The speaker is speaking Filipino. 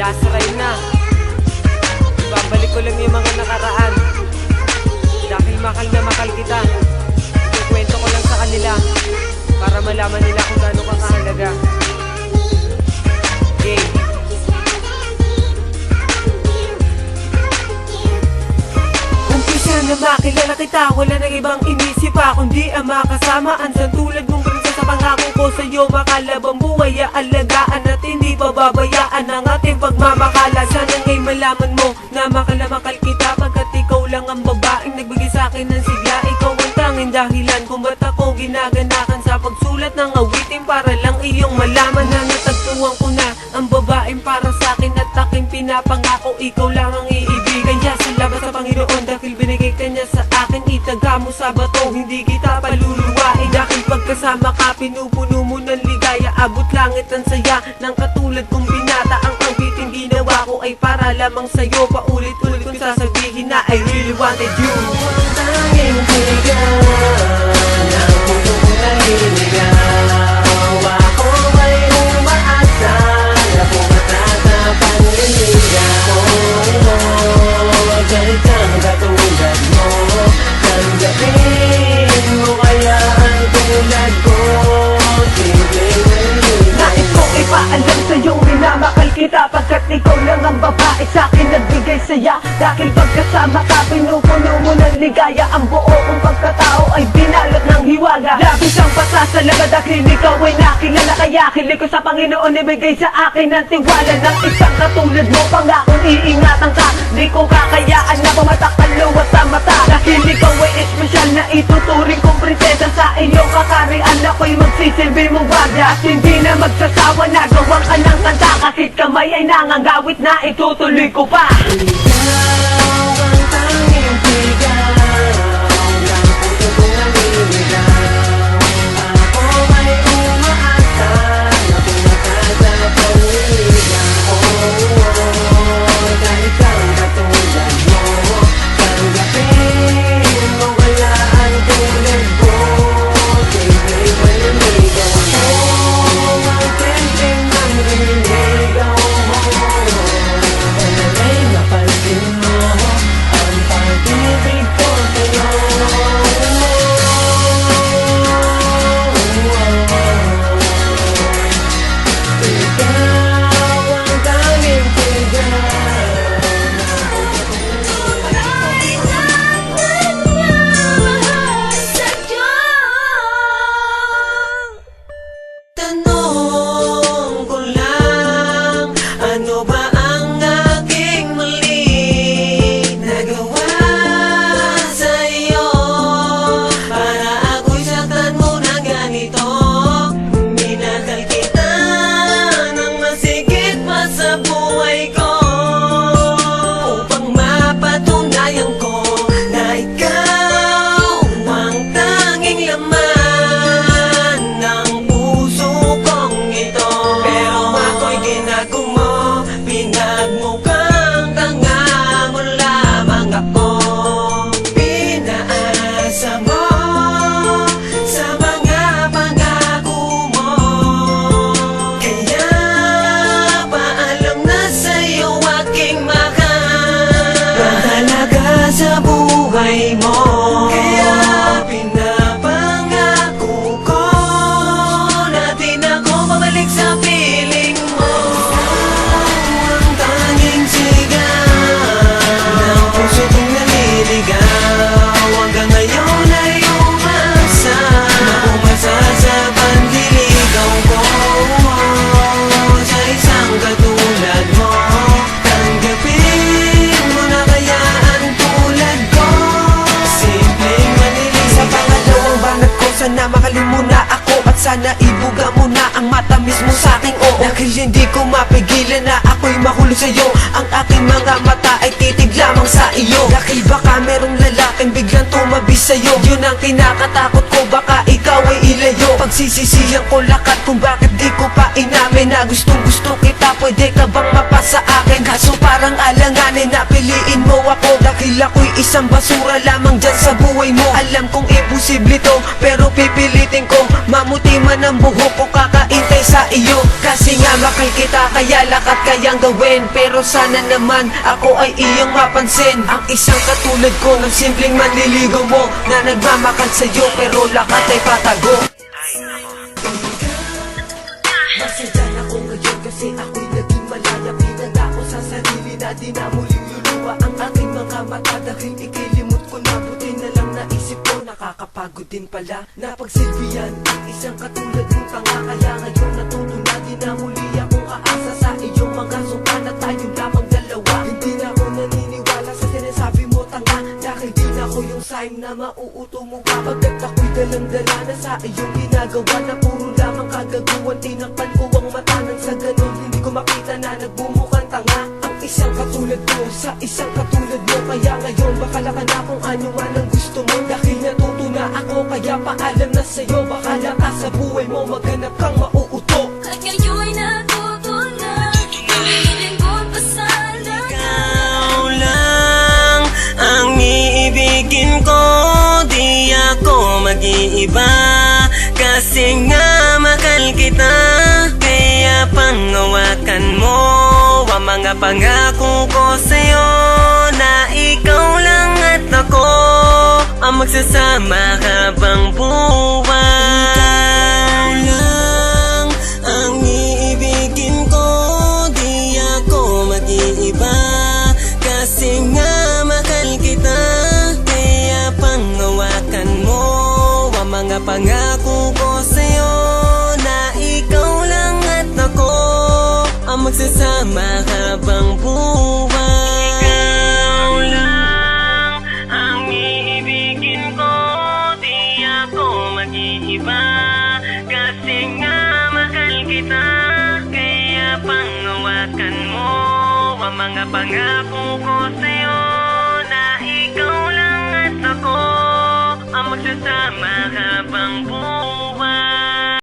Last ride na. Babalik ko lang yung mga nakaraan. Dahil mahal na mahal kita, ikwento ko lang sa kanila para malaman nila kung gaano ka kahalaga. Okay. Umpisa na makilala kita, wala nang ibang inisip pa kundi ang makasamaan sa tulad mong prinsesa. Pangako ko sa'yo, makalabang buhay, aalagaan at hindi pababayaan ang ating pagmamakala. Sana ngay malaman mo na makalamakal kita, pagkat ikaw lang ang babaeng nagbigay sa'kin ng sigla. Ikaw ang tanging dahilan kung ba't ako ginaganakan sa pagsulat ng awitin, para lang iyong malaman na natagpuan ko na ang babaeng para sa'kin at aking pinapangako. Ikaw lang ang iibigay niya sa labas sa Panginoon, dahil binigay ka niya sa akin. Itaga mo sa bato, hindi kita paluluwain, dahil pagkasama ka pinupuno mo ng ligaya. Abot langit ang saya ng katulad kong binata. Ang awitin ginawa ko ay para lamang sa'yo. Paulit-ulit kong sasabihin na I really wanted you. Ang tanging sigaw ng puso kong naliligaw. Ako ay umaasa na pumatas sa panliligaw. Dahil kang katulad mo, tanggapin mo kaya ang tulad ko. Nais kong ipaalam sa'yo, minamakal kita, pagkat ikaw lang ang babae sa'kin nagbigay saya. Dahil pagkasama ka, pinupuno mo ng ligaya. Ang buo kong pagkatao ay binalot ng hiwaga. Labis ang pasasalaga dahil ikaw ay nakilala. Kaya hilig ko sa Panginoon, ibigay sa akin ng tiwala ng isang katulad mo. Pangakong iingatan ka, di ko kakayaan na pumatak ang luwas sa mata. Dahil ikaw ay espesyal na ituturing kong prinsesa. Sa iyong kakarian ako'y magsisilbi mong guardia, at hindi na magsasawa na gawang ka ng kanta. Kahit kamay ay nangangawit na itutuloy ko pa. Ikaw ang tanging sigaw ng puso kong naliligaw. Ako ay umaasa na pumatas sa panliligaw. Dahil kang katulad mo, tanggapin mo kaya ang tulad ko. Siyempre maniligaw mo, ang tempting ng niligaw mo. Ay napansin mo ang pag-ibig ko sa'yo. Ikaw ang tanging sigaw. Tanong ko lang, ano ba ang aking mali nagawa sa'yo, para ako'y saktan mo na ganito? Minahal kita ng masigit pa sa buhay ko, upang mapatunayan ko na ikaw ang tanging laman ng puso kong ito. Pero ako'y ginagumo, pinagmukhang tanga mo lamang ako. Pinaasa mo sa mga pangako mo, kaya paalam na sa'yo aking mahal. Mahalaga sa buhay mo, kaya pinapangako ko na di na ako babalik sa piling mo. Ang tanging sigaw ng puso kong naliligaw. Hanggang ngayon ay umasa na umasa sa panliligaw ko. Sa isang katulad mo, tanggapin mo na kaya ang tulad ko. Simpleng maniligaw. Sa pangalawang banat ko, sana mahalin mo na ako, at sana ibuga mo na ang matamis mo sa'king oo. Dahil hindi ko mapigilan na ako'y mahulog sa'yo. Ang aking mga mata ay titig lamang sa iyo. Dahil baka merong lalaking biglang tumabi sa'yo. Yun ang kinakatakot ko, baka ikaw ay ilayo. Pagsisisihan ko lakat kung bakit di ko pa inamin na gustong gusto kita. Pwede ka bang mapasa akin? Kaso parang alanganin na piliin mo ako. Dahil Dahil ako'y isang basura lamang dyan sa buhay mo. Alam kong imposible to, pero pipilitin ko. Mamuti man ang buhok ko, kakaintay sa iyo. Kasi nga mahal kita, kaya lakat kayang gawin. Pero sana naman ako ay iyong mapansin. Ang isang katulad ko ng simpleng manliligaw mo, na nagmamakal sa'yo pero lakat ay patago. Masaya ako ngayon kasi ako'y naging malaya. Pinanda ko sa sarili na di na muling luluwa ang aking mga mata. Dahil ikilimot ko na, buti na lang naisip ko. Nakakapagod din pala na pagsilbihan ang isang katulad mong tanga. Kaya ngayon natuto na di na muli akong aasa sa iyong mga sumpa na tayong lamang dalawa. Hindi na ako naniniwala sa sinasabi mo tanga, dahil di na ako yung sign na mauuto mo pa. Pagkat ako'y dalang-dala na sa iyong ginagawa, na puro lamang kagaguhan. Tinakpan ko ang mata nang sa ganun hindi ko makita na nagbumukhang tanga. Ang isang katulad ko sa isang katulad mo. Kaya ngayon bakala ka na kung ano man ang gusto mo. Dahil natuto na ako, kaya paalam na sa'yo. Bakala ka sa buhay mo maghanap kang mauuto. At ngayon'y natuto na piling ko pasalaga. Ikaw lang ang iibigin ko, di ako mag-iiba. Kasi nga mahal kita, kaya pangawakan mo ang mga pangako ko sa'yo, na ikaw lang at ako ang magsasama habang buhay. Ikaw lang ang iibigin ko, di ako mag-iiba. Kasi nga mahal kita, kaya pangawakan mo ang mga pangako ko sa'yo, na ikaw lang at ako ang magsasama habang buhay. Ikaw lang ang iibigin ko, di ako mag-iiba. Kasi nga mahal kita, kaya pangawakan mo ang mga pangako ko sa'yo, na ikaw lang at ako ang magsasama habang buhay.